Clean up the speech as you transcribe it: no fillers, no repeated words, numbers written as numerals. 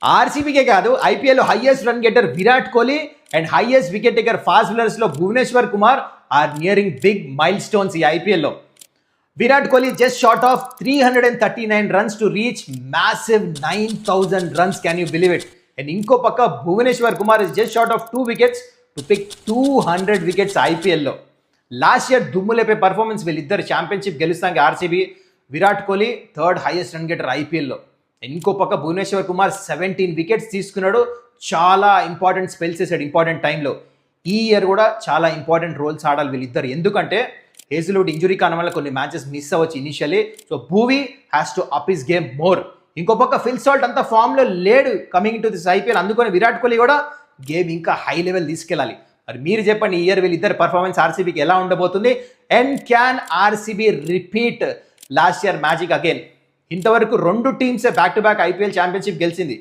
ఆర్సీబీకే కాదు IPL highest run getter Virat Kohli and highest wicket taker fast bowlers లో Bhuvneshwar Kumar are nearing big milestones ఈ IPL లో. Virat Kohli just short of 339 runs to reach massive 9,000 runs. Can you believe it? And ఇంకో పక్క Bhuvneshwar Kumar is just short of 2 wickets to pick 200 wickets ఐపీఎల్లో. Last year దుమ్ములేపే performance వీళ్ళిద్దరు championship గెలుస్తానికి RCB. Virat Kohli third highest run getter ఐపీఎల్లో. ఇంకో పక్క భువనేశ్వర్ కుమార్ 17 వికెట్స్ తీసుకున్నాడు. చాలా ఇంపార్టెంట్ స్పెల్స్ వేసాడు ఇంపార్టెంట్ టైంలో. ఈ ఇయర్ కూడా చాలా ఇంపార్టెంట్ రోల్స్ ఆడాలి వీళ్ళిద్దరు, ఎందుకంటే హేజిల్వుడ్ ఇంజురీ కారణం వల్ల కొన్ని మ్యాచెస్ మిస్ అవ్వచ్చు initially. So Bhuvi has to up his game more. ఇంకో పక్క ఫిల్ సాల్ట్ అంత ఫామ్లో లేడు కమింగ్ టు దిస్ ఐపీఎల్, అందుకని విరాట్ కోహ్లీ కూడా గేమ్ ఇంకా హై లెవెల్ తీసుకెళ్ళాలి. మరి మీరు చెప్పండి, ఈ ఇయర్ వీళ్ళిద్దరు పర్ఫార్మెన్స్ ఆర్సీబీకి ఎలా ఉండబోతుంది? And can RCB repeat last year magic again? ఇంతవరకు 2 టీమ్సే back to back IPL championship గెలిచింది.